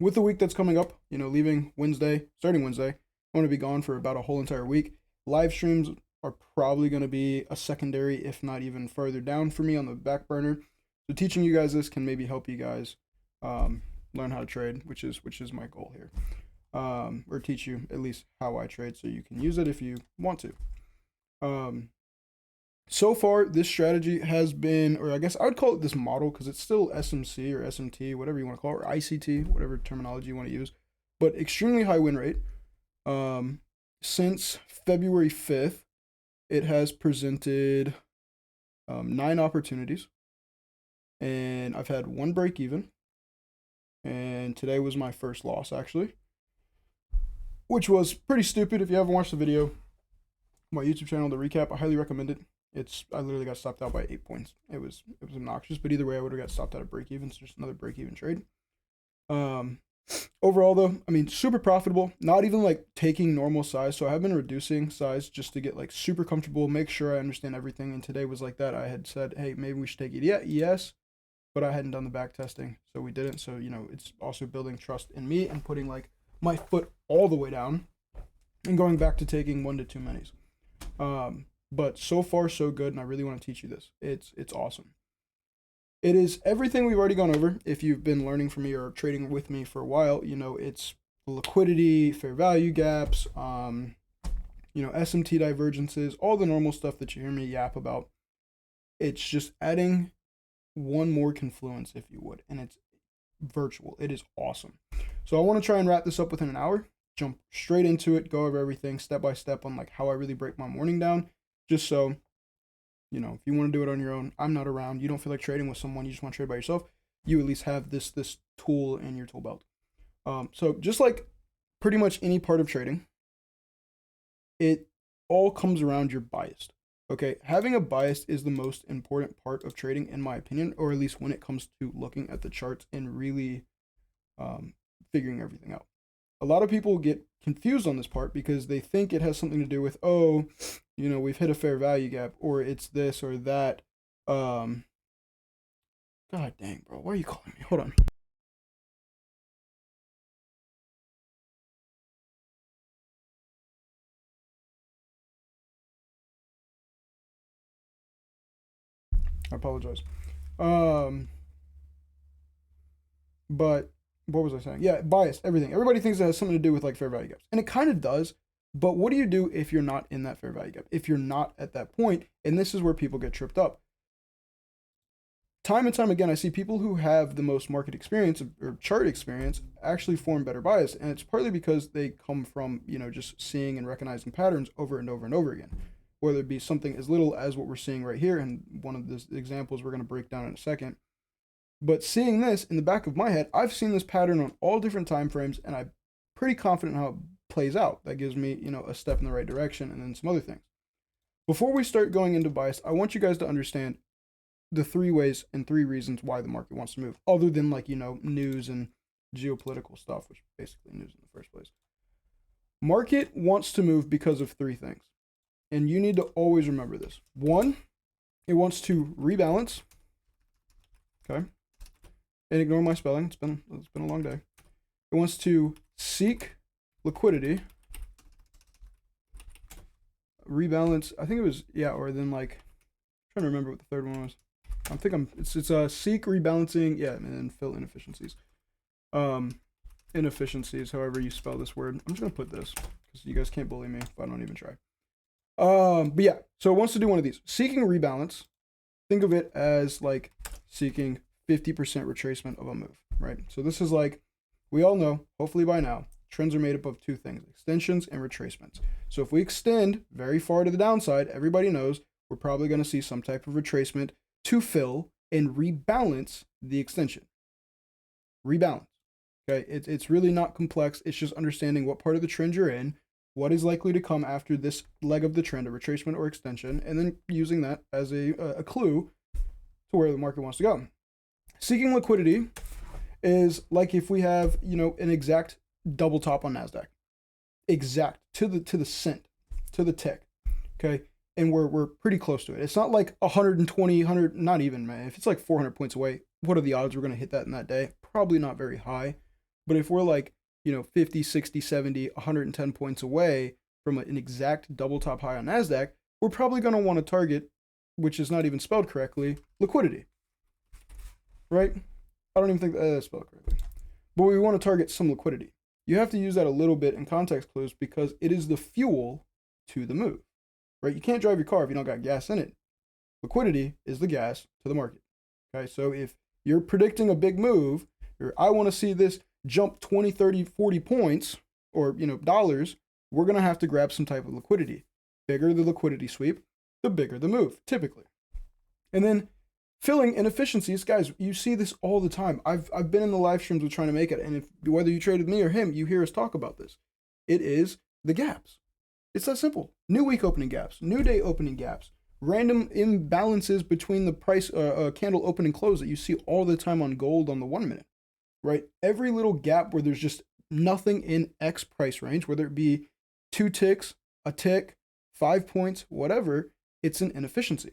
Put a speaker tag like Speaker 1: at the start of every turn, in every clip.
Speaker 1: with the week that's coming up, leaving Wednesday, starting Wednesday, I'm going to be gone for about a whole entire week. Live streams are probably going to be a secondary, if not even further down for me on the back burner. So teaching you guys this can maybe help you guys learn how to trade, which is my goal here, or teach you at least how I trade, so you can use it if you want to. So far, this strategy has been, or I guess I would call it this model because it's still SMC or SMT, whatever you want to call it, or ICT, whatever terminology you want to use, but extremely high win rate. Since February 5th, it has presented 9 opportunities, and I've had 1 break even, and today was my first loss, actually, which was pretty stupid. If you haven't watched the video, my YouTube channel, the recap, I highly recommend it. I literally got stopped out by 8 points. It was obnoxious, but either way, I would have got stopped out of break even. So just another break even trade. Overall though, I mean, super profitable. Not even like taking normal size. So I have been reducing size just to get like super comfortable, make sure I understand everything. And today was like that. I had said, hey, maybe we should take it. Yeah, yes, but I hadn't done the back testing, so we didn't. So it's also building trust in me and putting like my foot all the way down and going back to taking 1 to 2 minis. But so far so good, and I really want to teach you this. It's awesome. It is everything we've already gone over. If you've been learning from me or trading with me for a while, it's liquidity, fair value gaps, SMT divergences, all the normal stuff that you hear me yap about. It's just adding one more confluence, if you would, and it's virtual. It is awesome. So I want to try and wrap this up within an hour, jump straight into it, go over everything step by step on like how I really break my morning down. Just so, if you want to do it on your own, I'm not around, you don't feel like trading with someone, you just want to trade by yourself, you at least have this tool in your tool belt. So just like pretty much any part of trading, it all comes around your bias. Okay, having a bias is the most important part of trading, in my opinion, or at least when it comes to looking at the charts and really figuring everything out. A lot of people get confused on this part because they think it has something to do with, we've hit a fair value gap, or it's this or that. God dang, bro, why are you calling me? Hold on. I apologize. But what was I saying? Yeah, bias, everything. Everybody thinks it has something to do with like fair value gaps, and it kind of does. But what do you do if you're not in that fair value gap? If you're not at that point, and this is where people get tripped up. Time and time again, I see people who have the most market experience or chart experience actually form better bias, and it's partly because they come from just seeing and recognizing patterns over and over and over again. Whether it be something as little as what we're seeing right here, and one of the examples we're going to break down in a second. But seeing this in the back of my head, I've seen this pattern on all different time frames, and I'm pretty confident how it plays out. That gives me, a step in the right direction, and then some other things. Before we start going into bias, I want you guys to understand the 3 ways and 3 reasons why the market wants to move, other than like, news and geopolitical stuff, which is basically news in the first place. Market wants to move because of 3 things, and you need to always remember this. 1, it wants to rebalance. Okay. And ignore my spelling. It's been a long day. It wants to seek liquidity, rebalance. I think it was or then like I'm trying to remember what the third one was. It's seek rebalancing, and then fill inefficiencies. Inefficiencies, however you spell this word. I'm just gonna put this because you guys can't bully me if I don't even try. But yeah, so it wants to do one of these. Seeking rebalance. Think of it as like seeking 50% retracement of a move, right? So this is like, we all know, hopefully by now, trends are made up of 2 things, extensions and retracements. So if we extend very far to the downside, everybody knows we're probably going to see some type of retracement to fill and rebalance the extension. Rebalance. Okay, it's really not complex. It's just understanding what part of the trend you're in, what is likely to come after this leg of the trend, a retracement or extension, and then using that as a clue to where the market wants to go. Seeking liquidity is like if we have, an exact double top on NASDAQ. Exact to the cent, to the tick. Okay. And we're pretty close to it. It's not like 120, 100, not even, man. If it's like 400 points away, what are the odds we're going to hit that in that day? Probably not very high. But if we're like, 50, 60, 70, 110 points away from an exact double top high on NASDAQ, we're probably going to want to target, which is not even spelled correctly, liquidity, right? I don't even think that's spelled correctly. But we want to target some liquidity. You have to use that a little bit in context clues because it is the fuel to the move, right? You can't drive your car if you don't got gas in it. Liquidity is the gas to the market, okay? So if you're predicting a big move, or I want to see this jump 20, 30, 40 points, or, dollars, we're going to have to grab some type of liquidity. Bigger the liquidity sweep, the bigger the move, typically. And then filling inefficiencies, guys, you see this all the time. I've been in the live streams with Trying to Make It, and whether you trade with me or him, you hear us talk about this. It is the gaps. It's that simple. New week opening gaps, new day opening gaps, random imbalances between the price candle open and close that you see all the time on gold on the 1 minute, right? Every little gap where there's just nothing in X price range, whether it be 2 ticks, a tick, 5 points, whatever, it's an inefficiency.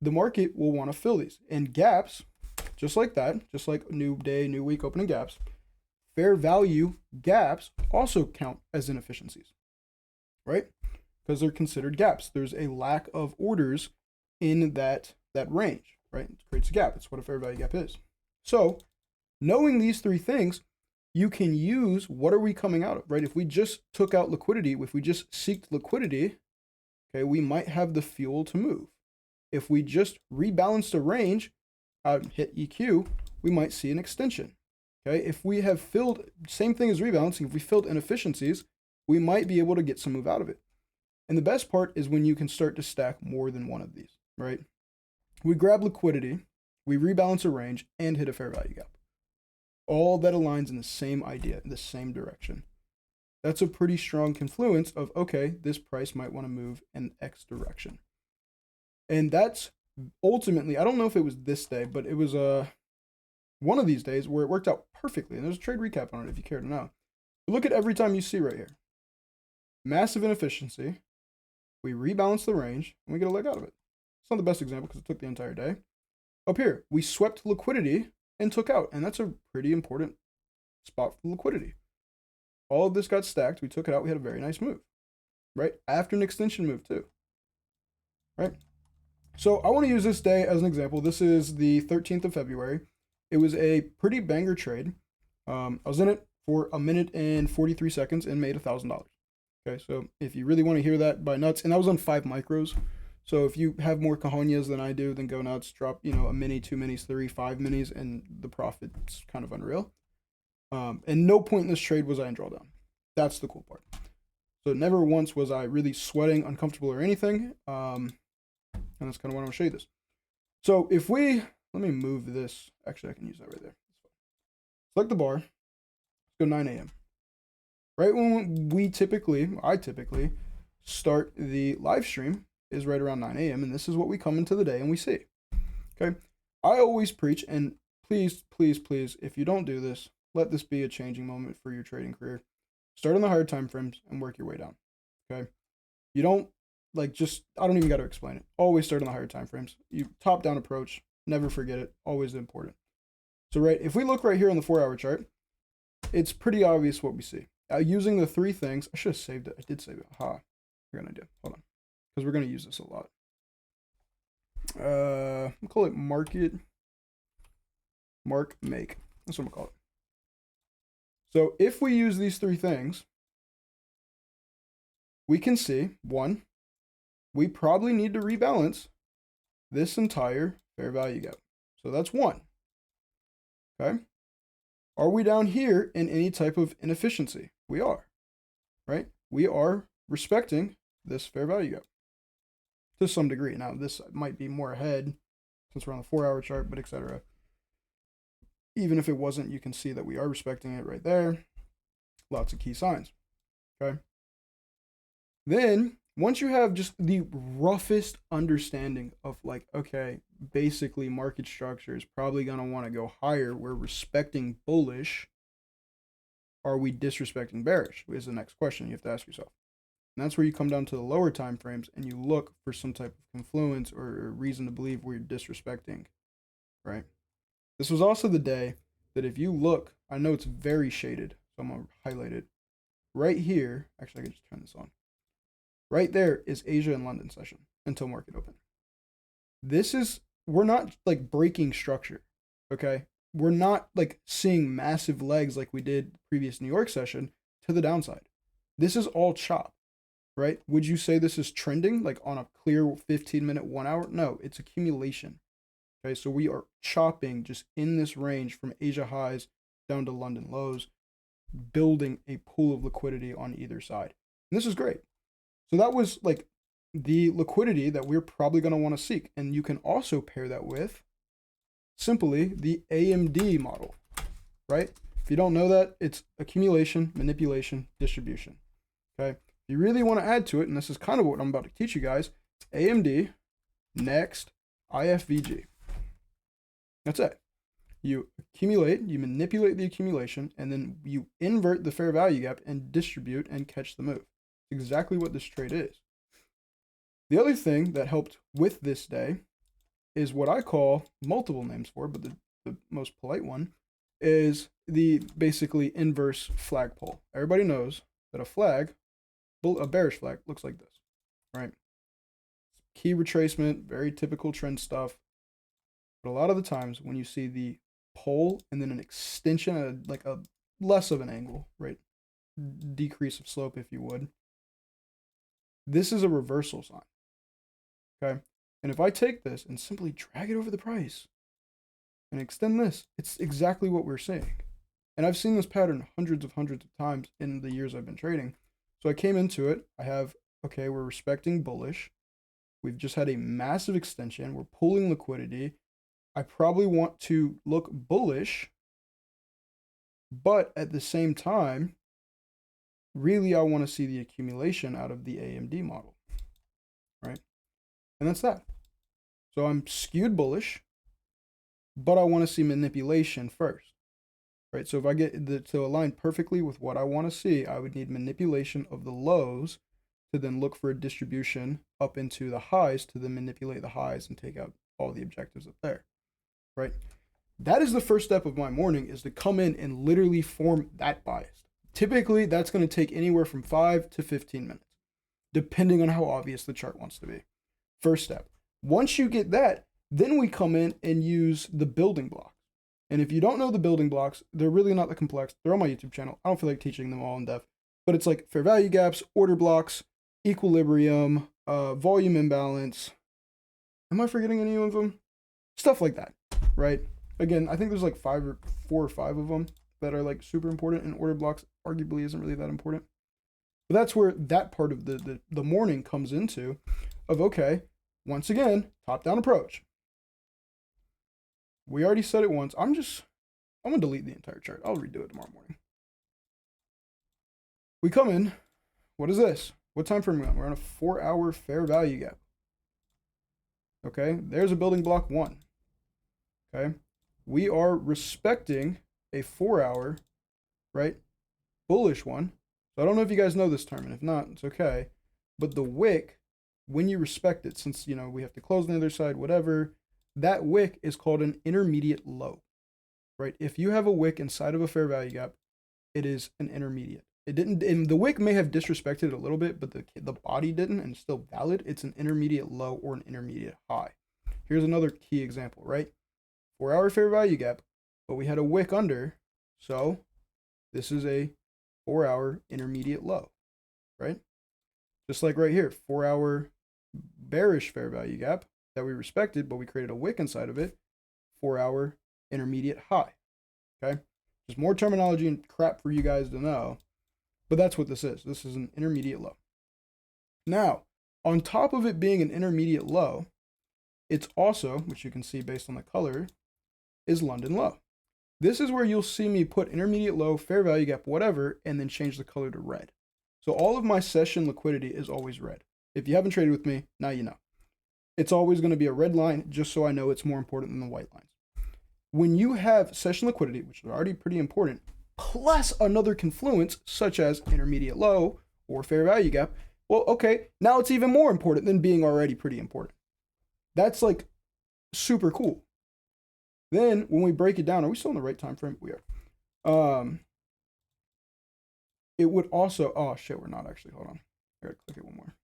Speaker 1: The market will want to fill these. And gaps, just like that, just like new day, new week opening gaps, fair value gaps also count as inefficiencies, right? Because they're considered gaps. There's a lack of orders in that range, right? It creates a gap. It's what a fair value gap is. So knowing these 3 things, you can use what are we coming out of, right? If we just took out liquidity, if we just seeked liquidity, okay, we might have the fuel to move. If we just rebalanced a range, hit EQ, we might see an extension. Okay, if we have filled, same thing as rebalancing, if we filled inefficiencies, we might be able to get some move out of it. And the best part is when you can start to stack more than one of these, right? We grab liquidity, we rebalance a range, and hit a fair value gap. All that aligns in the same idea, in the same direction. That's a pretty strong confluence of, okay, this price might want to move in X direction. And that's ultimately, I don't know if it was this day, but it was one of these days where it worked out perfectly. And there's a trade recap on it if you care to know. But look at every time you see right here. Massive inefficiency. We rebalance the range, and we get a leg out of it. It's not the best example because it took the entire day. Up here, we swept liquidity and took out. And that's a pretty important spot for liquidity. All of this got stacked. We took it out. We had a very nice move, right? After an extension move too, right? So I want to use this day as an example. This is the 13th of February. It was a pretty banger trade. I was in it for 1 minute and 43 seconds and made $1,000. Okay, so if you really want to hear that by nuts, and that was on 5 micros. So if you have more cojones than I do, then go nuts, drop, a mini, 2 minis, 3, 5 minis, and the profit's kind of unreal. And no point in this trade was I in drawdown. That's the cool part. So never once was I really sweating, uncomfortable, or anything. And that's kind of why I'm going to show you this. So if let me move this. Actually, I can use that right there. Select the bar. Let's go 9 a.m. Right when I typically start the live stream is right around 9 a.m. And this is what we come into the day and we see. Okay. I always preach, and please, please, please, if you don't do this, let this be a changing moment for your trading career. Start on the higher time frames and work your way down. Okay. You don't I don't even got to explain it. Always start on the higher time frames. You top down approach, never forget it. Always important. So right, if we look right here on the 4-hour chart, it's pretty obvious what we see. Using the 3 things, I should have saved it. I did save it. Aha. We're gonna do. Hold on, because we're gonna use this a lot. We'll call it mark make. That's what we'll call it. So if we use these 3 things, we can see 1. We probably need to rebalance this entire fair value gap. So that's 1. Okay. Are we down here in any type of inefficiency? We are, right? We are respecting this fair value gap to some degree. Now, this might be more ahead since we're on the 4-hour chart, but etc. Even if it wasn't, you can see that we are respecting it right there. Lots of key signs. Okay. Then once you have just the roughest understanding of okay, basically market structure is probably going to want to go higher. We're respecting bullish. Are we disrespecting bearish? Is the next question you have to ask yourself. And that's where you come down to the lower time frames and you look for some type of confluence or reason to believe we're disrespecting, right? This was also the day that if you look I know it's very shaded, so I'm going to highlight it. Right here, actually I can just turn this on. Right there is Asia and London session until market open. We're not like breaking structure, okay? We're not like seeing massive legs like we did the previous New York session to the downside. This is all chop, right? Would you say this is trending like on a clear 15-minute, 1 hour? No, it's accumulation. Okay, so we are chopping just in this range from Asia highs down to London lows, building a pool of liquidity on either side. And this is great. So that was like the liquidity that we're probably going to want to seek. And you can also pair that with simply the AMD model, right? If you don't know that, it's accumulation, manipulation, distribution. Okay. If you really want to add to it, and this is kind of what I'm about to teach you guys, it's AMD, next, IFVG. That's it. You accumulate, you manipulate the accumulation, and then you invert the fair value gap and distribute and catch the move. It's exactly what this trade is. The other thing that helped with this day is what I call multiple names for, but the most polite one is the basically inverse flagpole. Everybody knows that a bearish flag, looks like this, right? Key retracement, very typical trend stuff. But a lot of the times when you see the pole and then an extension, like a less of an angle, right? Decrease of slope, if you would. This is a reversal sign, okay? And if I take this and simply drag it over the price and extend this, it's exactly what we're seeing. And I've seen this pattern hundreds of times in the years I've been trading. So I came into it. Okay, we're respecting bullish. We've just had a massive extension. We're pulling liquidity. I probably want to look bullish, but at the same time, really I want to see the accumulation out of the AMD model, right? And that's that. So I'm skewed bullish, but I want to see manipulation first, right? So if I get to align perfectly with what I want to see, I would need manipulation of the lows to then look for a distribution up into the highs to then manipulate the highs and take out all the objectives up there, right? That is the first step of my morning, is to come in and literally form that bias. Typically, that's going to take anywhere from 5 to 15 minutes, depending on how obvious the chart wants to be. First step. Once you get that, then we come in and use the building blocks. And if you don't know the building blocks, they're really not that complex. They're on my YouTube channel. I don't feel like teaching them all in depth, but it's like fair value gaps, order blocks, equilibrium, volume imbalance. Am I forgetting any of them? Stuff like that, right? Again, I think there's like 4 or 5 of them that are like super important, and order blocks arguably isn't really that important. But that's where that part of the morning comes into of, okay, once again, top-down approach. We already said it once. I'm going to delete the entire chart. I'll redo it tomorrow morning. We come in. What is this? What time frame are we on? We're on a 4-hour fair value gap. Okay, there's a building block 1. Okay, we are respecting a 4-hour, right, bullish one. So I don't know if you guys know this term, and if not, it's okay. But the wick, when you respect it, since, you know, we have to close on the other side, whatever, that wick is called an intermediate low, right? If you have a wick inside of a fair value gap, it is an intermediate. It didn't, and the wick may have disrespected it a little bit, but the body didn't, and it's still valid. It's an intermediate low or an intermediate high. Here's another key example, right? 4-hour fair value gap, but we had a wick under, so this is a 4-hour intermediate low, right? Just like right here, 4-hour bearish fair value gap that we respected, but we created a wick inside of it, 4-hour intermediate high, okay? Just more terminology and crap for you guys to know, but that's what this is. This is an intermediate low. Now, on top of it being an intermediate low, it's also, which you can see based on the color, is London low. This is where you'll see me put intermediate low, fair value gap, whatever, and then change the color to red. So all of my session liquidity is always red. If you haven't traded with me, now you know. It's always going to be a red line, just so I know it's more important than the white lines. When you have session liquidity, which is already pretty important, plus another confluence, such as intermediate low or fair value gap, well, okay, now it's even more important than being already pretty important. That's like super cool. Then when we break it down, are we still in the right time frame? We are. Um, it would also, oh shit, we're not actually, hold on. I gotta click it one more.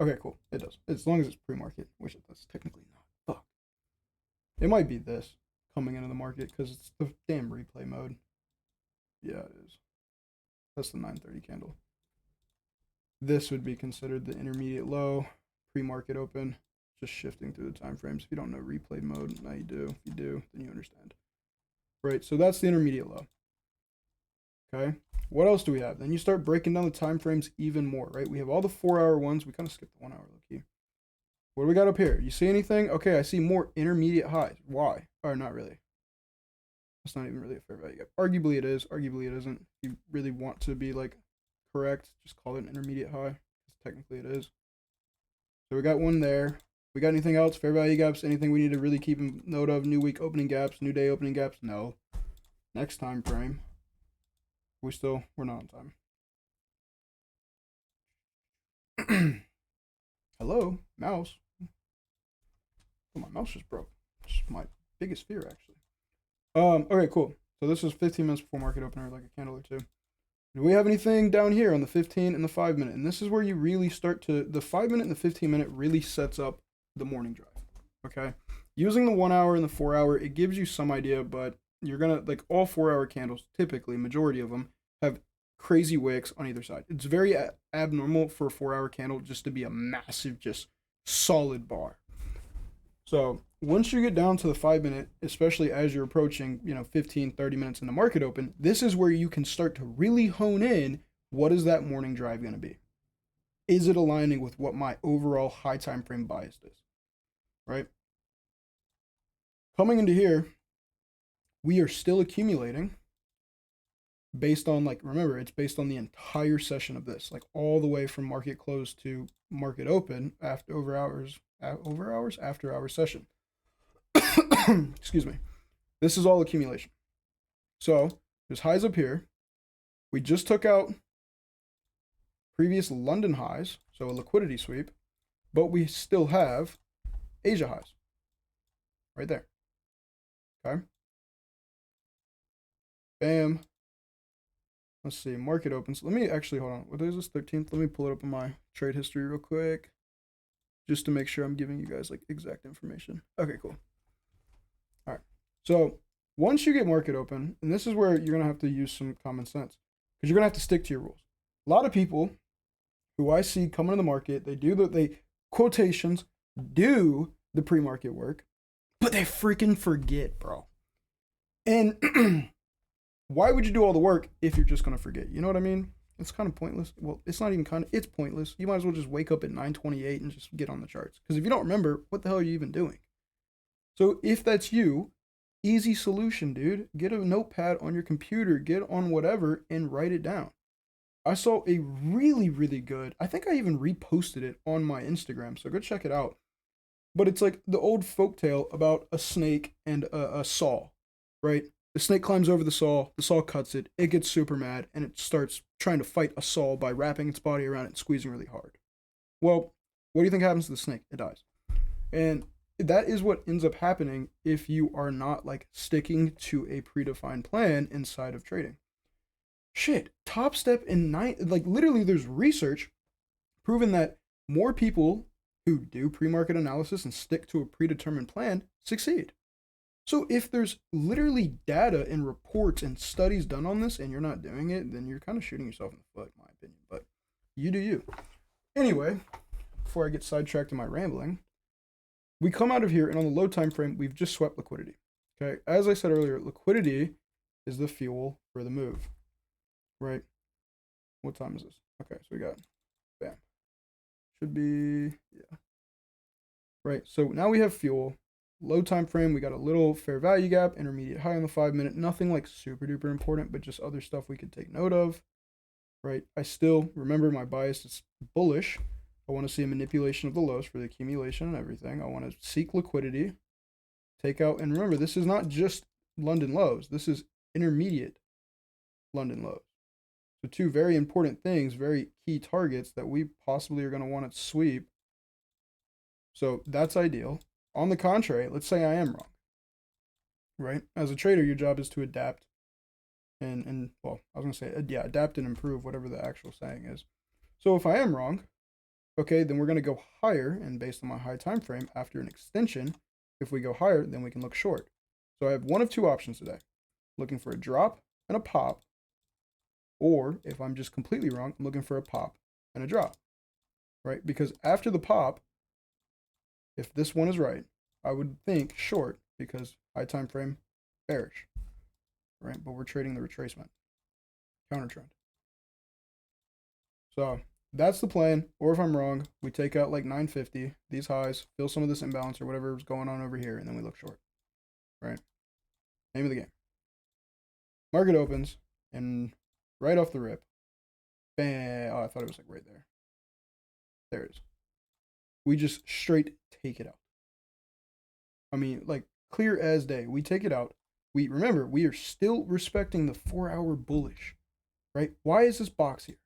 Speaker 1: Okay, cool. It does. As long as it's pre-market, which it does technically not. Fuck. It might be this coming into the market because it's the damn replay mode. Yeah, it is. That's the 930 candle. This would be considered the intermediate low, pre-market open, just shifting through the time frames. If you don't know replay mode, now you do. If you do, then you understand. Right, so that's the intermediate low. Okay, what else do we have? Then you start breaking down the time frames even more, right? We have all the 4-hour ones. We kind of skipped the 1 hour low key. What do we got up here? You see anything? Okay, I see more intermediate highs. Why? Or not really. It's not even really a fair value gap. Arguably it is. Arguably it isn't. If you really want to be like correct, just call it an intermediate high. Technically it is. So we got one there. We got anything else? Fair value gaps? Anything we need to really keep note of? New week opening gaps? New day opening gaps? No. Next time frame. We're not on time. Hello, mouse. Oh, my mouse just broke. It's my biggest fear, actually. Okay, cool. So this is 15 minutes before market opener, like a candle or two. Do we have anything down here on the 15 and the 5 minute? And this is where you really start to, the 5 minute and the 15 minute really sets up the morning drive. Okay. Using the 1 hour and the 4 hour, it gives you some idea, but you're gonna, like, all 4 hour candles, typically, majority of them, have crazy wicks on either side. It's very abnormal for a 4 hour candle just to be a massive, just solid bar. So once you get down to the 5 minute, especially as you're approaching, 15, 30 minutes in the market open, this is where you can start to really hone in. What is that morning drive going to be? Is it aligning with what my overall high time frame bias is? Right? Coming into here, we are still accumulating based on, like, remember, it's based on the entire session of this, like all the way from market close to market open after after hours session. Excuse me. This is all accumulation. So there's highs up here. We just took out previous London highs, so a liquidity sweep, but we still have Asia highs right there. Okay. Bam. Let's see. Market opens. Let me actually hold on. What is this? 13th. Let me pull it up in my trade history real quick, just to make sure I'm giving you guys like exact information. Okay, cool. All right. So once you get market open, and this is where you're gonna have to use some common sense, because you're gonna have to stick to your rules. A lot of people who I see coming to the market, they quotations do the pre-market work, but they freaking forget, bro. And why would you do all the work if you're just gonna forget? You know what I mean? It's kind of pointless. Well, it's not even kind of. It's pointless. You might as well just wake up at 9:28 and just get on the charts. Because if you don't remember, what the hell are you even doing? So if that's you, easy solution, dude. Get a notepad on your computer, get on whatever, and write it down. I saw a really, really good. I think I even reposted it on my Instagram, so go check it out. But it's like the old folktale about a snake and a saw, right? The snake climbs over the saw cuts it, it gets super mad, and it starts trying to fight a saw by wrapping its body around it and squeezing really hard. Well, what do you think happens to the snake? It dies. And that is what ends up happening if you are not like sticking to a predefined plan inside of trading. Shit, Top Step in nine, like literally, there's research proven that more people who do pre-market analysis and stick to a predetermined plan succeed. So if there's literally data and reports and studies done on this and you're not doing it, then you're kind of shooting yourself in the foot, in my opinion. But you do you. Anyway, before I get sidetracked in my rambling, we come out of here and on the low time frame, we've just swept liquidity. Okay, as I said earlier, liquidity is the fuel for the move. Right? What time is this? Okay, so we got, bam. Should be, yeah. Right, so now we have fuel. Low time frame, we got a little fair value gap, intermediate high on the 5 minute. Nothing like super duper important, but just other stuff we could take note of. Right, I still remember my bias is bullish. I want to see a manipulation of the lows for the accumulation and everything. I want to seek liquidity, take out, and remember, this is not just London lows. This is intermediate London lows. So two very important things, very key targets that we possibly are going to want to sweep. So that's ideal. On the contrary, let's say I am wrong, right? As a trader, your job is to adapt and well, I was gonna say, yeah, adapt and improve, whatever the actual saying is. So if I am wrong, okay, then we're gonna go higher, and based on my high time frame, after an extension, if we go higher, then we can look short. So I have one of two options today: looking for a drop and a pop, or if I'm just completely wrong, I'm looking for a pop and a drop, right? Because after the pop, if this one is right, I would think short because high time frame bearish, right? But we're trading the retracement, counter trend. So that's the plan. Or if I'm wrong, we take out like 950, these highs, fill some of this imbalance or whatever is going on over here, and then we look short, right? Name of the game. Market opens, and right off the rip, bam. Oh, I thought it was like right there. There it is. We just straight take it out. I mean, like clear as day. We take it out. We remember we are still respecting the 4-hour bullish, right? Why is this box here?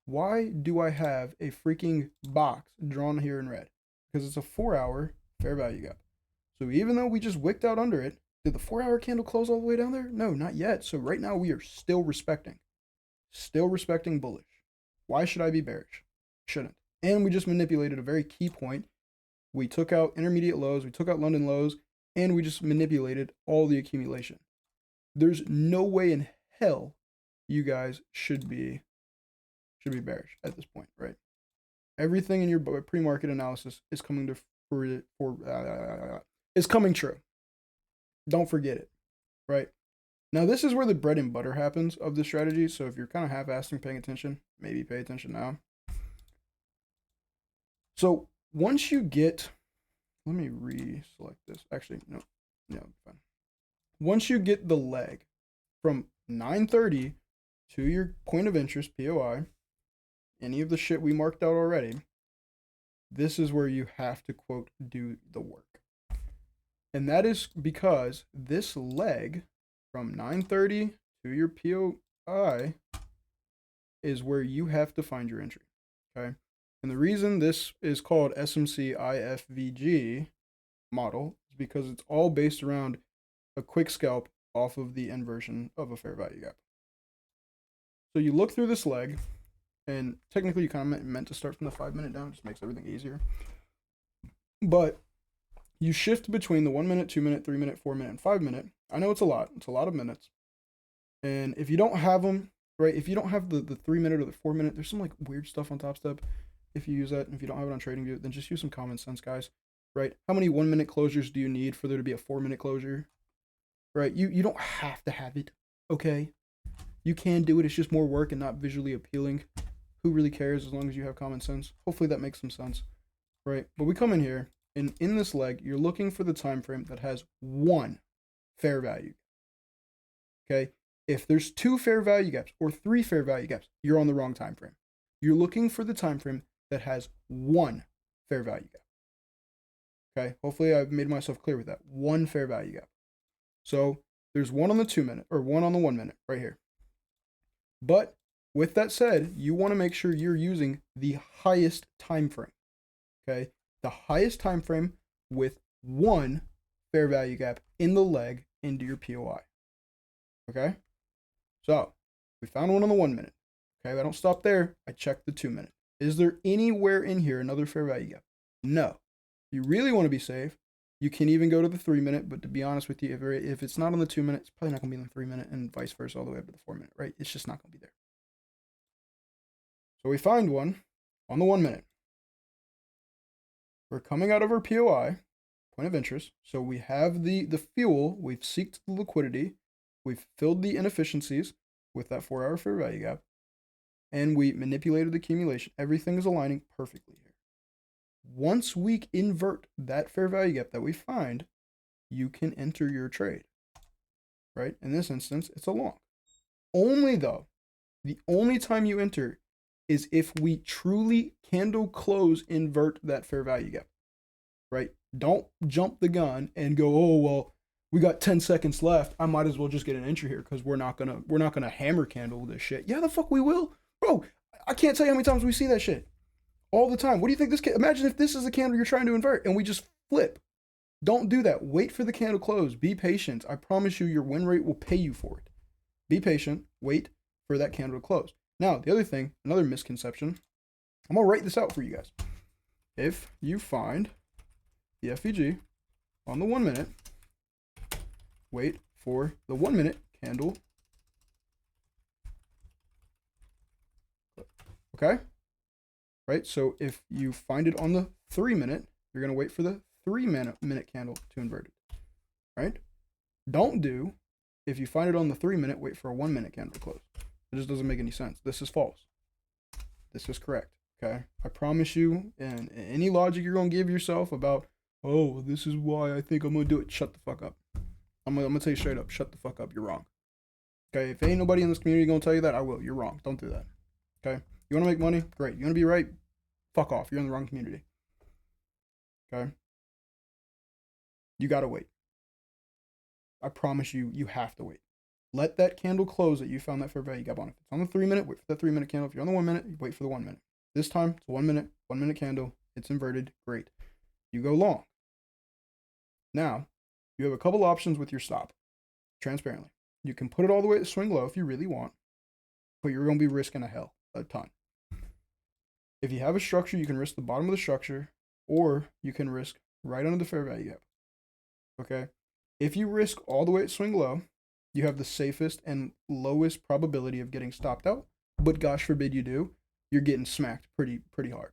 Speaker 1: Why do I have a freaking box drawn here in red? Because it's a 4-hour fair value gap. So even though we just wicked out under it, did the 4-hour candle close all the way down there? No, not yet. So right now we are still respecting bullish. Why should I be bearish? Shouldn't. And we just manipulated a very key point. We took out intermediate lows, we took out London lows, and we just manipulated all the accumulation. There's no way in hell you guys should be bearish at this point, right? Everything in your pre-market analysis is coming is coming true. Don't forget it, right? Now this is where the bread and butter happens of the strategy. So if you're kind of half-assing paying attention, maybe pay attention now. So once you get, let me reselect this. Actually, no, fine. Once you get the leg from 930 to your point of interest, POI, any of the shit we marked out already, this is where you have to, quote, do the work. And that is because this leg from 930 to your POI is where you have to find your entry, okay? And the reason this is called SMC IFVG model is because it's all based around a quick scalp off of the inversion of a fair value gap. So you look through this leg, and technically you kind of meant to start from the 5-minute down, just makes everything easier. But you shift between the 1 minute, 2 minute, 3 minute, 4 minute, and 5 minute. I know it's a lot of minutes. And if you don't have them, right, if you don't have the 3 minute or the 4 minute, there's some like weird stuff on Top Step. If you use that, and if you don't have it on TradingView, then just use some common sense, guys, right? How many 1 minute closures do you need for there to be a 4 minute closure, right? You don't have to have it, okay? You can do it. It's just more work and not visually appealing. Who really cares as long as you have common sense? Hopefully that makes some sense, right? But we come in here, and in this leg, you're looking for the time frame that has one fair value, okay? If there's 2 fair value gaps or 3 fair value gaps, you're on the wrong time frame. You're looking for the time frame that has 1 fair value gap. Okay, hopefully I've made myself clear with that. 1 fair value gap. So there's 1 on the 2 minute or 1 on the 1 minute right here. But with that said, you want to make sure you're using the highest time frame. Okay, the highest time frame with 1 fair value gap in the leg into your POI. Okay, so we found 1 on the 1 minute. Okay, I don't stop there. I check the 2 minute. Is there anywhere in here another fair value gap? No. If you really want to be safe, you can even go to the 3 minute, but to be honest with you, if it's not on the 2 minute, it's probably not going to be on the 3 minute, and vice versa all the way up to the 4 minute, right? It's just not going to be there. So we find 1 on the 1 minute. We're coming out of our POI, point of interest. So we have the fuel, we've seeked the liquidity, we've filled the inefficiencies with that 4-hour fair value gap, and we manipulated the accumulation. Everything is aligning perfectly here. Once we invert that fair value gap that we find, you can enter your trade, right? In this instance, it's a long. Only though, the only time you enter is if we truly candle close invert that fair value gap, right? Don't jump the gun and go, oh, well, we got 10 seconds left. I might as well just get an entry here because we're not gonna hammer candle this shit. Yeah, the fuck we will. Bro, I can't tell you how many times we see that shit. All the time. What do you think this can, imagine if this is a candle you're trying to invert and we just flip. Don't do that. Wait for the candle close. Be patient. I promise you your win rate will pay you for it. Be patient. Wait for that candle to close. Now, the other thing, another misconception, I'm going to write this out for you guys. If you find the FVG on the 1 minute, wait for the 1 minute candle. Okay? Right? So if you find it on the 3 minute, you're going to wait for the 3 minute candle to invert it. Right? Don't do, if you find it on the 3 minute, wait for a 1 minute candle to close. It just doesn't make any sense. This is false. This is correct. Okay? I promise you, and any logic you're going to give yourself about, oh, this is why I think I'm going to do it, shut the fuck up. I'm going to tell you straight up, shut the fuck up. You're wrong. Okay? If ain't nobody in this community going to tell you that, I will. You're wrong. Don't do that. Okay? You want to make money? Great. You want to be right? Fuck off. You're in the wrong community. Okay? You got to wait. I promise you, you have to wait. Let that candle close that you found that fair value gap on. If it's on the 3 minute, wait for that 3 minute candle. If you're on the 1 minute, you wait for the 1 minute. This time, it's a 1 minute candle. It's inverted. Great. You go long. Now, you have a couple options with your stop, transparently. You can put it all the way to swing low if you really want, but you're going to be risking a ton. If you have a structure, you can risk the bottom of the structure, or you can risk right under the fair value gap. Okay? If you risk all the way at swing low, you have the safest and lowest probability of getting stopped out, but gosh forbid you do, you're getting smacked pretty hard.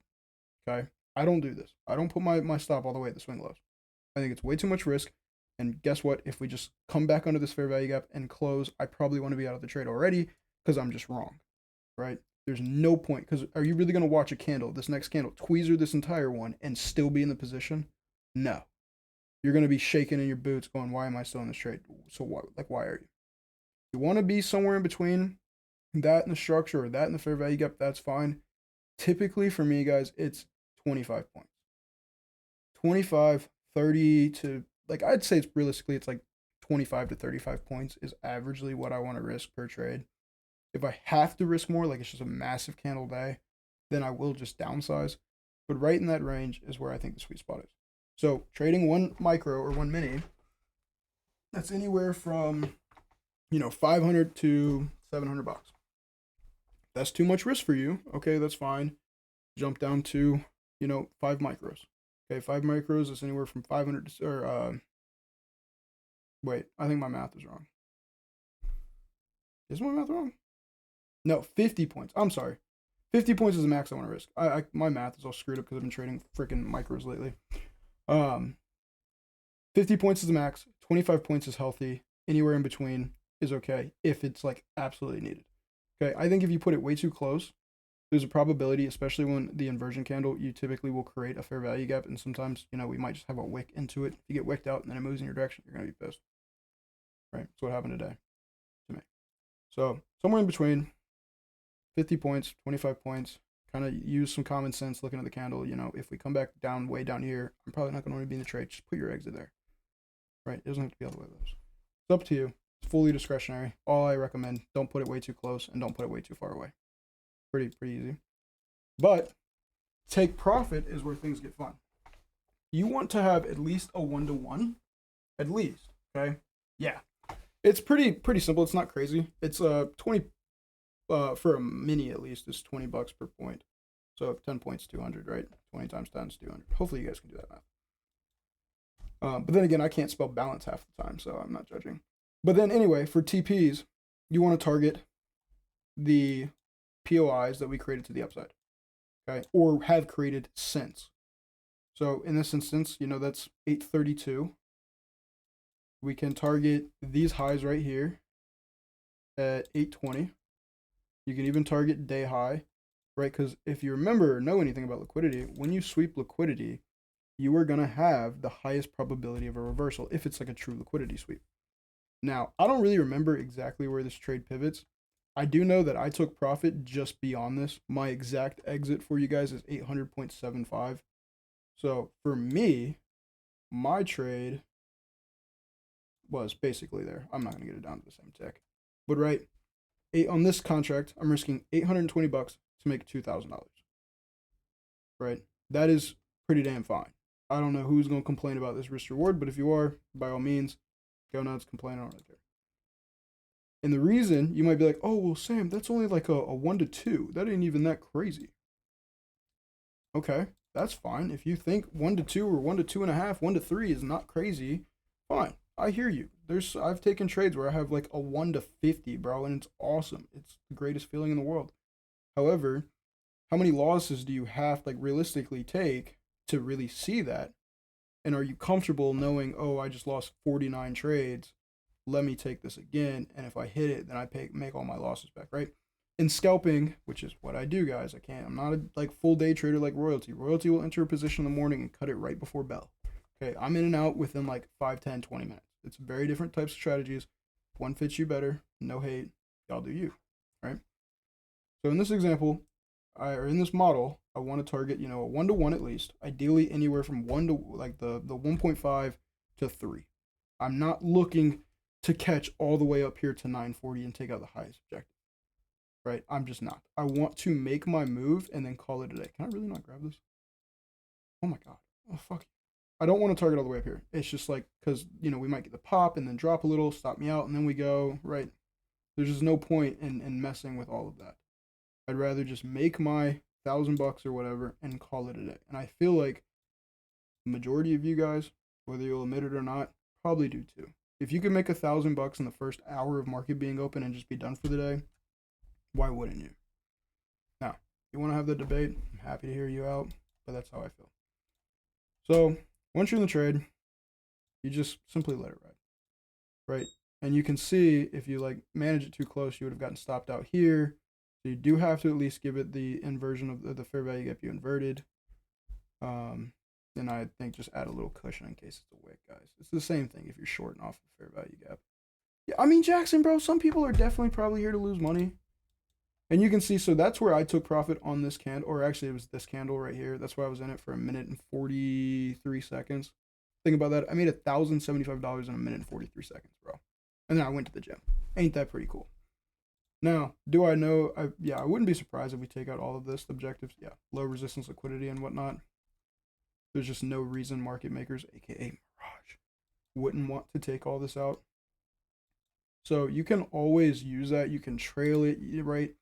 Speaker 1: Okay? I don't do this. I don't put my stop all the way at the swing lows. I think it's way too much risk. And guess what? If we just come back under this fair value gap and close, I probably want to be out of the trade already because I'm just wrong. Right? There's no point, because are you really going to watch a candle, this next candle, tweezer this entire one and still be in the position? No. You're going to be shaking in your boots going, why am I still in this trade? So why are you? You want to be somewhere in between that and the structure or that and the fair value gap, that's fine. Typically for me, guys, it's 25 points. 25, 30 to, like, I'd say it's realistically, it's like 25 to 35 points is averagely what I want to risk per trade. If I have to risk more, like it's just a massive candle day, then I will just downsize. But right in that range is where I think the sweet spot is. So trading 1 micro or 1 mini, that's anywhere from, 500 to $700. That's too much risk for you. Okay, that's fine. Jump down to, 5 micros. Okay, 5 micros is anywhere from 500 to, wait, I think my math is wrong. Is my math wrong? No, 50 points. I'm sorry. 50 points is the max I want to risk. My math is all screwed up because I've been trading freaking micros lately. 50 points is the max. 25 points is healthy. Anywhere in between is okay if it's like absolutely needed. Okay, I think if you put it way too close, there's a probability, especially when the inversion candle, you typically will create a fair value gap, and sometimes, we might just have a wick into it. If you get wicked out and then it moves in your direction, you're going to be pissed. Right? That's what happened today to me. So, somewhere in between, 50 points, 25 points, kind of use some common sense looking at the candle. If we come back down, way down here, I'm probably not going to want to be in the trade. Just put your exit there. Right? It doesn't have to be all the way close. It's up to you. It's fully discretionary. All I recommend, don't put it way too close and don't put it way too far away. Pretty easy. But take profit is where things get fun. You want to have at least a 1-to-1, at least. Okay. Yeah. It's pretty simple. It's not crazy. It's 20 for a mini at least is $20 per point. So 10 points, 200, right? 20 times 10 is 200. Hopefully you guys can do that math. But then again, I can't spell balance half the time, so I'm not judging. But then anyway, for TPs, you want to target the POIs that we created to the upside, okay, or have created since. So in this instance, that's 832. We can target these highs right here at 820. You can even target day high, right? Because if you remember or know anything about liquidity, when you sweep liquidity, you are going to have the highest probability of a reversal if it's like a true liquidity sweep. Now, I don't really remember exactly where this trade pivots. I do know that I took profit just beyond this. My exact exit for you guys is 800.75. So for me, my trade was basically there. I'm not going to get it down to the same tick. But right, on this contract, I'm risking $820 to make $2,000. Right? That is pretty damn fine. I don't know who's going to complain about this risk reward, but if you are, by all means, go nuts, complain, I don't really care. And the reason you might be like, oh, well, Sam, that's only like a 1 to 2. That ain't even that crazy. Okay, that's fine. If you think 1 to 2 or 1 to 2.5, 1 to 3 is not crazy, fine. I hear you. I've taken trades where I have like a 1 to 50, bro, and it's awesome. It's the greatest feeling in the world. However, how many losses do you have like realistically take to really see that? And are you comfortable knowing, oh, I just lost 49 trades? Let me take this again, and if I hit it, then make all my losses back, right? In scalping, which is what I do, guys, I'm not a like full day trader like Royalty. Royalty will enter a position in the morning and cut it right before bell. Okay, I'm in and out within like 5, 10, 20 minutes. It's very different types of strategies. If one fits you better, no hate, y'all do you, right? So in this example, or in this model, I want to target, a 1 to 1 at least, ideally anywhere from 1 to like the 1.5 to 3. I'm not looking to catch all the way up here to 940 and take out the highest objective, right? I'm just not. I want to make my move and then call it a day. Can I really not grab this? Oh my God. Oh, fuck. I don't want to target all the way up here. It's just like, because, we might get the pop and then drop a little, stop me out, and then we go, right? There's just no point in messing with all of that. I'd rather just make my $1,000 or whatever and call it a day. And I feel like the majority of you guys, whether you'll admit it or not, probably do too. If you could make $1,000 in the first hour of market being open and just be done for the day, why wouldn't you? Now, if you want to have the debate, I'm happy to hear you out, but that's how I feel. So once you're in the trade, you just simply let it ride, right? And you can see if you like manage it too close, you would have gotten stopped out here. So you do have to at least give it the inversion of the fair value gap you inverted. And I think just add a little cushion in case it's a wick, guys. It's the same thing if you're shorting off the fair value gap. Yeah, I mean, Jackson, bro, some people are definitely probably here to lose money. And you can see, so that's where I took profit on this candle, or actually it was this candle right here. That's why I was in it for 1 minute and 43 seconds. Think about that. I made $1,075 in 1 minute and 43 seconds, bro. And then I went to the gym. Ain't that pretty cool? Now, do I know? I wouldn't be surprised if we take out all of this objectives. Yeah, low resistance, liquidity, and whatnot. There's just no reason market makers, aka Mirage, wouldn't want to take all this out. So you can always use that. You can trail it, right?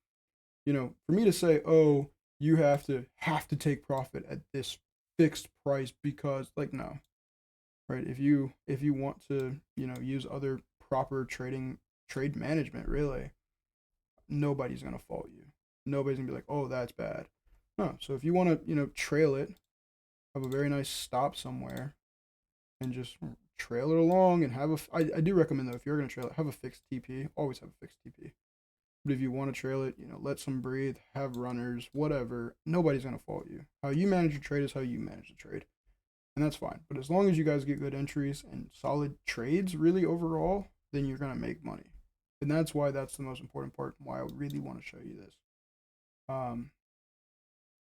Speaker 1: For me to say, oh, you have to take profit at this fixed price because, like, no, right? If you want to, use other proper trade management, really, nobody's gonna fault you. Nobody's gonna be like, oh, that's bad. No. So if you want to, trail it, have a very nice stop somewhere, and just trail it along and have I do recommend though, if you're gonna trail it, have a fixed TP. Always have a fixed TP. But if you want to trail it, let some breathe, have runners, whatever. Nobody's gonna fault you. How you manage your trade is how you manage the trade, and that's fine. But as long as you guys get good entries and solid trades, really overall, then you're gonna make money, and that's why that's the most important part. And why I really want to show you this.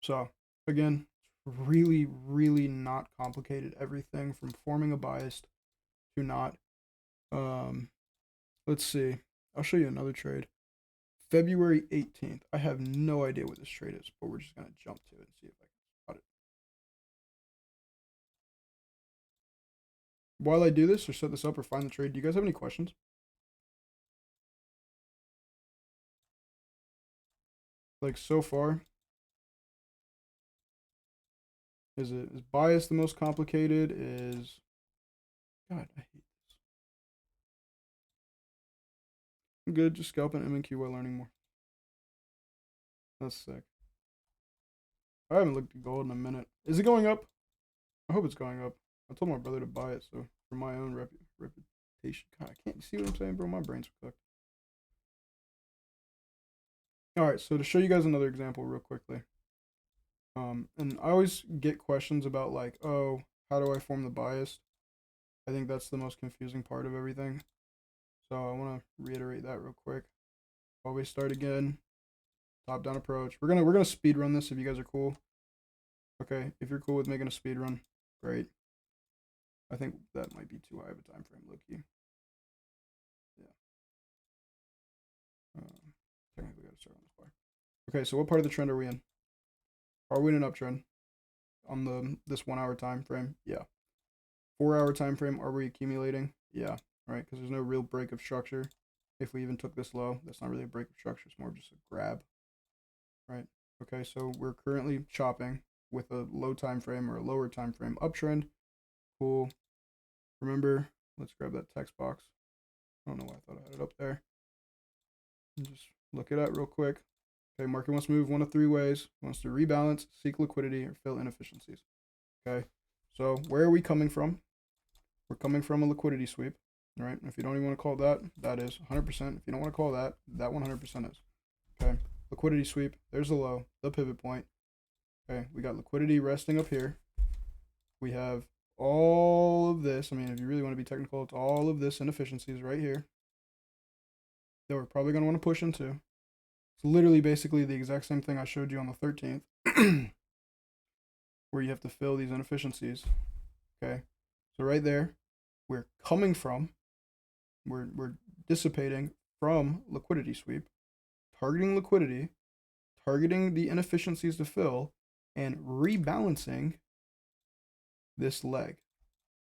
Speaker 1: So again, really, really not complicated. Everything from forming a bias to not. Let's see. I'll show you another trade. February 18th. I have no idea what this trade is, but we're just going to jump to it and see if I can spot it. While I do this or set this up or find the trade, do you guys have any questions? Like so far? Is bias the most complicated? God, I hate this. I'm good, just scalping M&Q while learning more. That's sick. I haven't looked at gold in a minute. Is it going up? I hope it's going up. I told my brother to buy it, so for my own reputation. God, I can't see what I'm saying, bro. My brain's cooked. All right, so to show you guys another example real quickly. And I always get questions about like, oh, how do I form the bias? I think that's the most confusing part of everything. So I want to reiterate that real quick. Always start again. Top down approach. We're gonna speed run this if you guys are cool. Okay, if you're cool with making a speed run, great. I think that might be too high of a time frame, low key. Yeah. Technically, gotta start on this bar. Okay, so what part of the trend are we in? Are we in an uptrend on this 1 hour time frame? Yeah. 4 hour time frame. Are we accumulating? Yeah. Right, because there's no real break of structure. If we even took this low, that's not really a break of structure. It's more of just a grab, right? Okay, so we're currently chopping with a low time frame or a lower time frame uptrend. Cool. Remember, let's grab that text box. I don't know why I thought I had it up there. And just look it at real quick. Okay, market wants to move one of three ways. It wants to rebalance, seek liquidity, or fill inefficiencies. Okay, so where are we coming from? We're coming from a liquidity sweep, right? If you don't even want to call it that, that is 100%. If you don't want to call that, that 100% is. Okay, liquidity sweep. There's the low, the pivot point. Okay, we got liquidity resting up here. We have all of this. I mean, if you really want to be technical, it's all of this inefficiencies right here that we're probably going to want to push into. It's literally basically the exact same thing I showed you on the 13th, where you have to fill these inefficiencies. Okay, so right there, we're coming from, we're dissipating from liquidity sweep, targeting liquidity, targeting the inefficiencies to fill, and rebalancing this leg,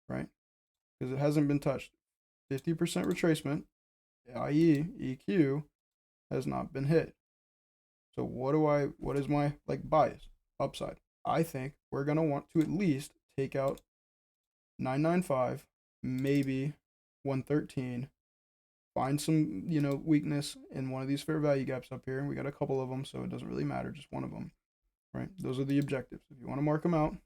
Speaker 1: right? Because it hasn't been touched. 50% retracement, i.e. EQ, has not been hit. So what is my bias? Upside. I think we're gonna want to at least take out 995, maybe 113, find some, weakness in one of these fair value gaps up here. We got a couple of them, so it doesn't really matter, just one of them, right? Those are the objectives. If you want to mark them out,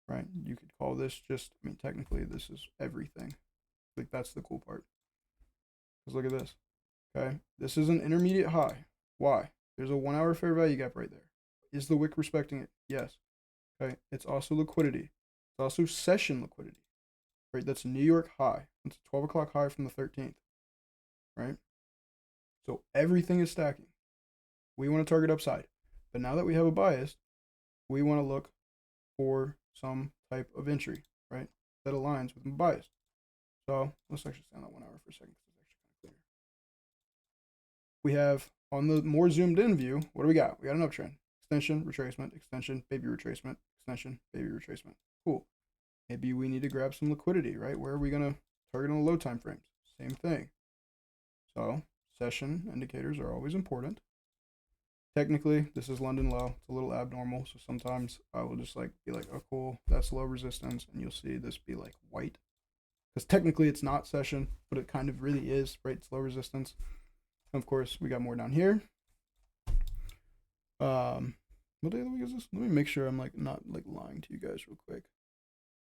Speaker 1: right, you could call this just, I mean, technically this is everything. Like, that's the cool part. Because look at this, okay? This is an intermediate high. Why? There's a 1 hour fair value gap right there. Is the wick respecting it? Yes. Okay, it's also liquidity. It's also session liquidity, right? That's a New York high. It's a 12 o'clock high from the 13th, right? So everything is stacking. We want to target upside. But now that we have a bias, we want to look for some type of entry, right? That aligns with the bias. So let's actually stay on that 1 hour for a second because it's actually kind of clear. We have, on the more zoomed in view, what do we got? We got an uptrend. Extension, retracement, extension, baby retracement, extension, baby retracement. Cool. Maybe we need to grab some liquidity, right? Where are we going to target on the low time frames? Same thing. So session indicators are always important. Technically, this is London low. It's a little abnormal, so sometimes I will just be like, oh cool, that's low resistance, and you'll see this be like white. Because technically it's not session, but it kind of really is, right? It's low resistance. And of course, we got more down here. What day of the week is this? Let me make sure I'm not lying to you guys real quick.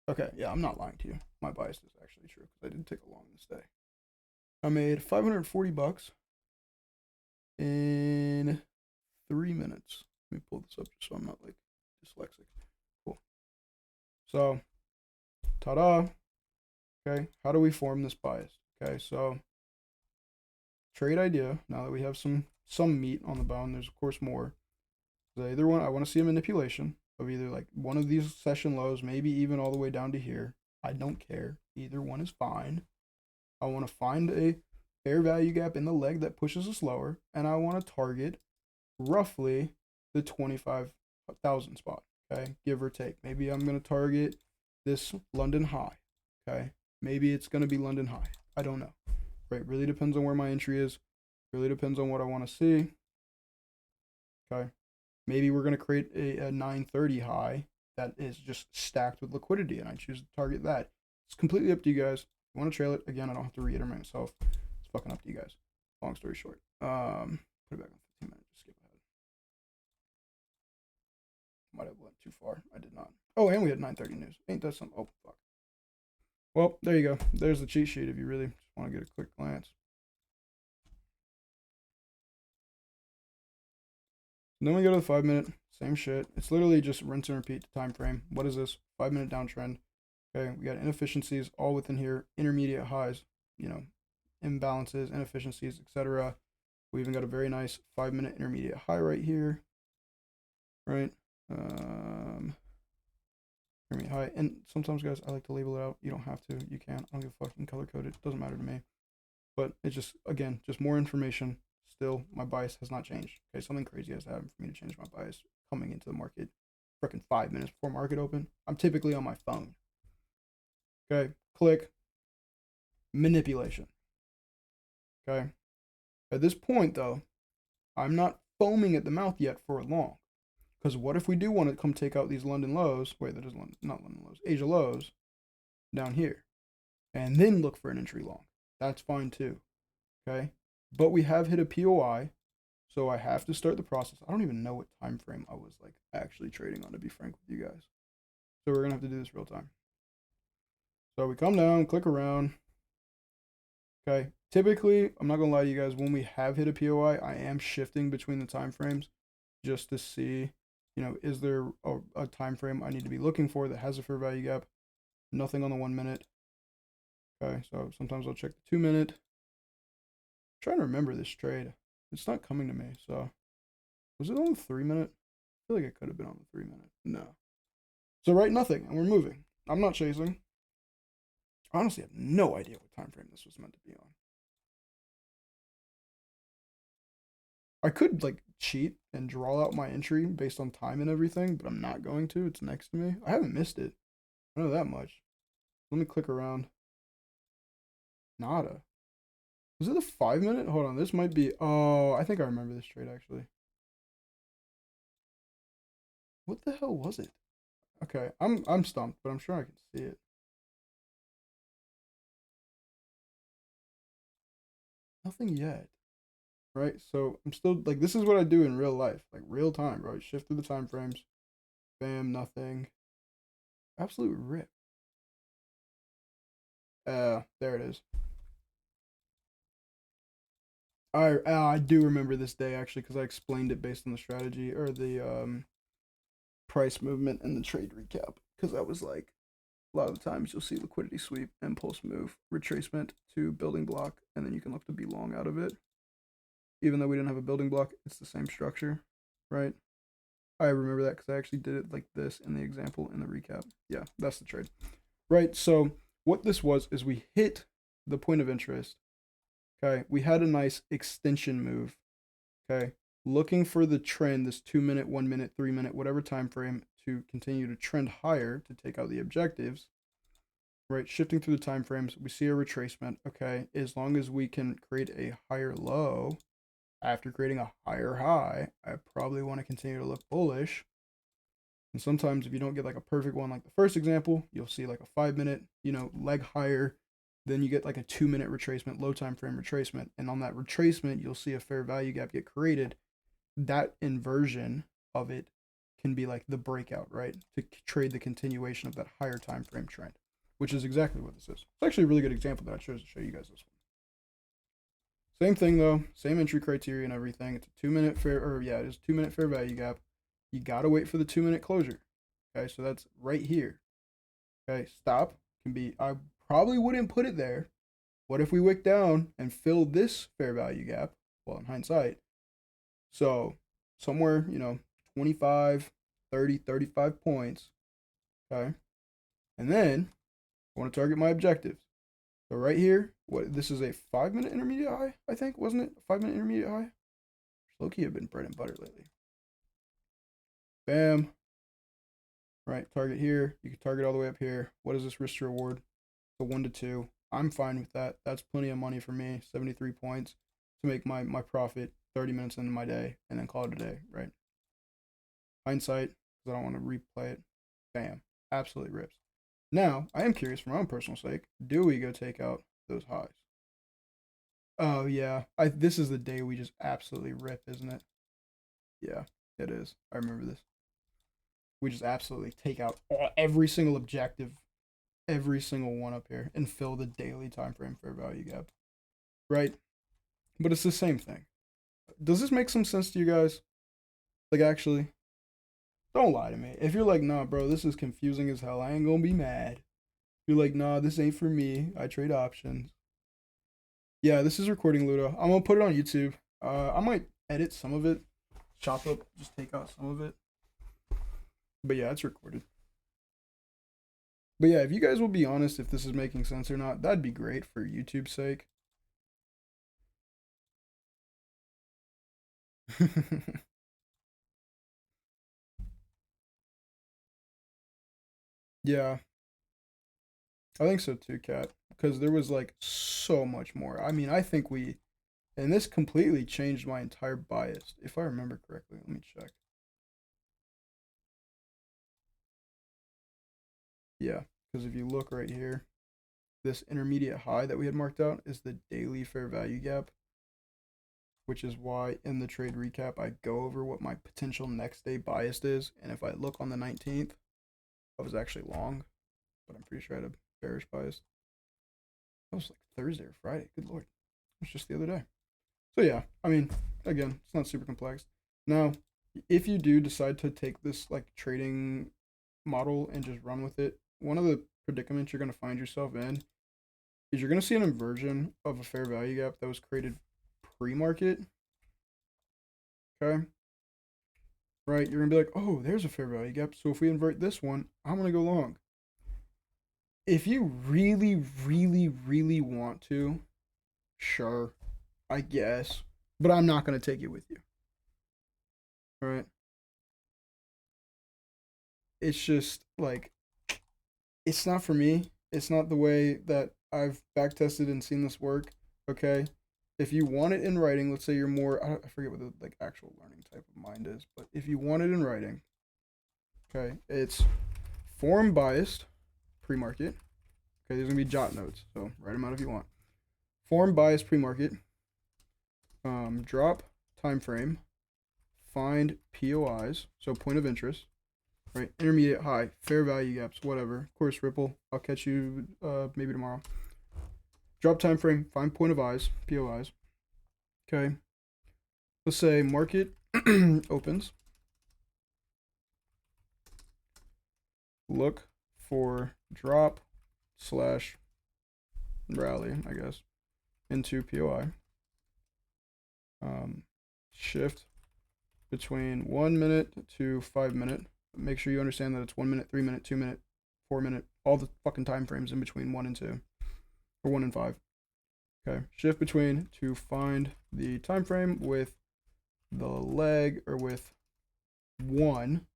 Speaker 1: Okay, yeah, I'm not lying to you. My bias is actually true because I did take a long this day. I made $540 in 3 minutes. Let me pull this up just so I'm not dyslexic. Cool. So, ta-da. Okay, how do we form this bias? Okay, so trade idea. Now that we have some meat on the bone, there's of course more. So either one, I want to see a manipulation of either one of these session lows, maybe even all the way down to here. I don't care. Either one is fine. I want to find a fair value gap in the leg that pushes us lower, and I want to target roughly the 25,000 spot, okay, give or take. Maybe I'm going to target this London high, okay? Maybe it's going to be London high. I don't know, right? Really depends on where my entry is. Really depends on what I want to see, okay? Maybe we're going to create a 930 high that is just stacked with liquidity, and I choose to target that. It's completely up to you guys. If you want to trail it, again, I don't have to reiterate myself. It's fucking up to you guys. Long story short. Put it back on 15 minutes. Just skip ahead. Might have went too far. I did not. Oh, and we had 9:30 news. Ain't that some? Oh, fuck. Well, there you go. There's the cheat sheet if you really just want to get a quick glance. And then we go to the 5 minute. Same shit. It's literally just rinse and repeat the time frame. What is this? 5 minute downtrend. Okay, we got inefficiencies all within here. Intermediate highs. Imbalances, inefficiencies, etc. We even got a very nice 5 minute intermediate high right here. Right? Intermediate high. And sometimes, guys, I like to label it out. You don't have to. You can. I don't give a fucking color code it. Doesn't matter to me. But it's just, again, just more information. Still, my bias has not changed. Okay, something crazy has to happen for me to change my bias coming into the market. Freaking 5 minutes before market open. I'm typically on my phone. Okay, click. Manipulation. Okay. At this point, though, I'm not foaming at the mouth yet for long. Because what if we do want to come take out these London lows? Wait, that is London, not London lows, Asia lows down here, and then look for an entry long. That's fine too. Okay. But we have hit a POI, so I have to start the process. I don't even know what time frame I was like actually trading on, to be frank with you guys. So we're gonna have to do this real time. So we come down, click around. Okay. Typically, I'm not gonna lie to you guys, when we have hit a POI, I am shifting between the time frames just to see, is there a time frame I need to be looking for that has a fair value gap? Nothing on the 1 minute. Okay, so sometimes I'll check the 2 minute. I'm trying to remember this trade. It's not coming to me, so was it on the 3 minute? I feel like it could have been on the 3 minute. No. So right, nothing, and we're moving. I'm not chasing. I honestly have no idea what time frame this was meant to be on. I could like cheat and draw out my entry based on time and everything, but I'm not going to. It's next to me. I haven't missed it. I know that much. Let me click around. Nada. Was it the 5 minute? Hold on, this might be. Oh, I think I remember this trade actually. What the hell was it? Okay, I'm stumped, but I'm sure I can see it. Nothing yet. Right? So I'm still like, this is what I do in real life, like real time, bro. I shift through the time frames. Bam, nothing. Absolute rip. There it is. I do remember this day actually because I explained it based on the strategy or the price movement and the trade recap. Because I was like, a lot of the times you'll see liquidity sweep, impulse move, retracement to building block, and then you can look to be long out of it. Even though we didn't have a building block, it's the same structure, right? I remember that because I actually did it like this in the example in the recap. Yeah, that's the trade. Right, so what this was is we hit the point of interest. Okay, we had a nice extension move. Okay, looking for the trend, this 2 minute, 1 minute, 3 minute, whatever time frame, to continue to trend higher to take out the objectives. Right, shifting through the time frames, we see a retracement. Okay, as long as we can create a higher low after creating a higher high, I probably want to continue to look bullish. And sometimes if you don't get like a perfect one, like the first example, you'll see like a 5 minute, leg higher. Then you get like a 2 minute retracement, low time frame retracement. And on that retracement, you'll see a fair value gap get created. That inversion of it can be like the breakout, right? To trade the continuation of that higher time frame trend, which is exactly what this is. It's actually a really good example that I chose to show you guys this one. Same thing though, same entry criteria and everything. It's a 2 minute fair, or yeah, it is 2 minute fair value gap. You gotta wait for the 2 minute closure. Okay, so that's right here. Okay, stop can be. I probably wouldn't put it there. What if we wick down and fill this fair value gap? Well, in hindsight, so somewhere 25, 30, 35 points. Okay, and then I want to target my objectives. So right here, what this is a 5 minute intermediate high, I think, wasn't it? A 5 minute intermediate high. Low-key have been bread and butter lately. Bam. Right, target here. You can target all the way up here. What is this risk to reward? So 1 to 2. I'm fine with that. That's plenty of money for me. 73 points to make my profit 30 minutes into my day and then call it a day, right? Hindsight, because I don't want to replay it. Bam. Absolutely rips. Now, I am curious for my own personal sake, do we go take out those highs? Oh yeah. This is the day we just absolutely rip, isn't it? Yeah, it is. I remember this. We just absolutely take out every single objective, every single one up here, and fill the daily time frame fair value gap. Right? But it's the same thing. Does this make some sense to you guys? Like, actually, don't lie to me. If you're like, nah, bro, this is confusing as hell, I ain't gonna be mad. You're like, nah, this ain't for me. I trade options. Yeah, this is recording Ludo. I'm gonna put it on YouTube. I might edit some of it, chop up, just take out some of it. But yeah, it's recorded. But yeah, if you guys will be honest if this is making sense or not, that'd be great for YouTube's sake. Yeah, I think so too, Kat. Because there was like so much more. I mean, I think we And this completely changed my entire bias, if I remember correctly. Let me check. Yeah, because if you look right here, this intermediate high that we had marked out is the daily fair value gap, which is why in the trade recap I go over what my potential next day bias is. And if I look on the 19th, I was actually long, but I'm pretty sure I had a bearish bias. That was like Thursday or Friday. Good lord. It was just the other day. So yeah, I mean, again, it's not super complex. Now, if you do decide to take this like trading model and just run with it, one of the predicaments you're going to find yourself in is you're going to see an inversion of a fair value gap that was created pre-market. Okay. Right. You're going to be like, oh, there's a fair value gap. So if we invert this one, I'm going to go long. If you really, really, really want to, sure, I guess, but I'm not going to take it with you. All right. It's just like, it's not for me. It's not the way that I've back tested and seen this work. Okay. If you want it in writing, let's say you're more, I forget what the like actual learning type of mind is, but if you want it in writing, okay, it's form biased pre-market. Okay, there's gonna be jot notes, so write them out if you want. Form biased pre-market, drop time frame, find POIs, so point of interest, right? Intermediate high, fair value gaps, whatever. Of course, Ripple. I'll catch you maybe tomorrow. Drop time frame, find point of eyes, POIs. Okay. Let's say market opens. Look for drop slash rally, I guess, into POI. Shift between 1 minute to 5 minute. Make sure you understand that it's 1 minute, 3 minute, 2 minute, 4 minute, all the fucking time frames in between 1 and 2, or 1 and 5. Okay, shift between to find the time frame with the leg, or with one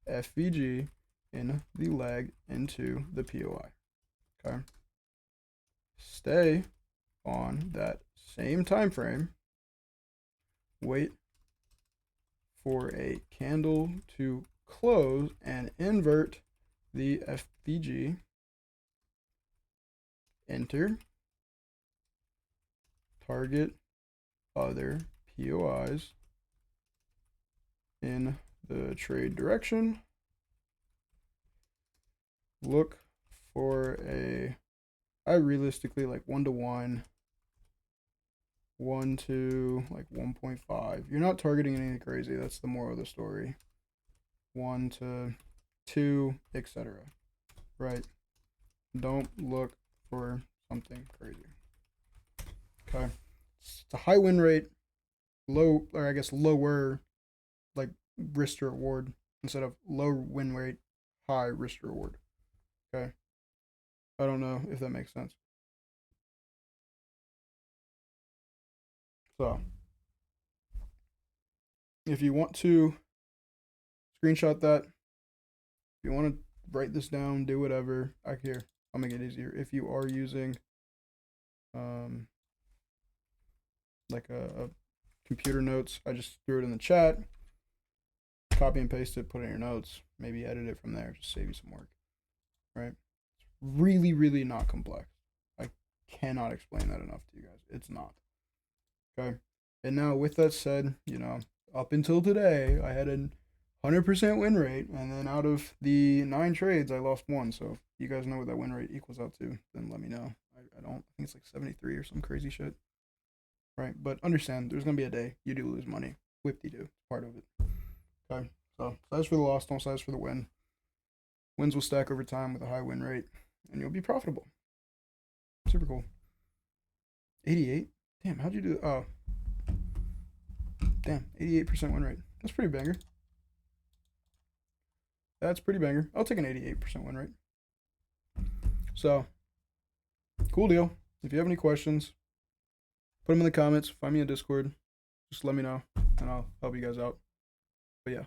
Speaker 1: FVG in the leg into the POI. Okay, stay on that same time frame. Wait for a candle to close and invert the FVG. Enter. Target other POIs in the trade direction. Look for I realistically like 1-to-1, 1 to like 1.5. You're not targeting anything crazy. That's the moral of the story. 1 to 2, etc. Right? Don't look for something crazy. Okay. It's a high win rate, low, or I guess lower, like risk to reward, instead of low win rate, high risk to reward. Okay. I don't know if that makes sense. So, if you want to screenshot that, if you want to write this down, do whatever. I'll make it easier. If you are using like a computer notes, I just threw it in the chat. Copy and paste it, put it in your notes, maybe edit it from there, just save you some work. Right? Really, really not complex. I cannot explain that enough to you guys. It's not. Okay. And now with that said, up until today, I had a 100% win rate, and then out of the 9 trades, I lost 1. So if you guys know what that win rate equals out to, then let me know. I don't. I think it's like 73 or some crazy shit. Right? But understand, there's gonna be a day you do lose money. Whip-de-doo. Part of it. Okay. So size for the loss, don't size for the win. Wins will stack over time with a high win rate, and you'll be profitable. Super cool. 88. Damn, how'd you do? Oh, damn, 88% win rate. That's pretty banger. That's pretty banger. I'll take an 88% win rate. So, cool deal. If you have any questions, put them in the comments. Find me on Discord. Just let me know, and I'll help you guys out. But yeah.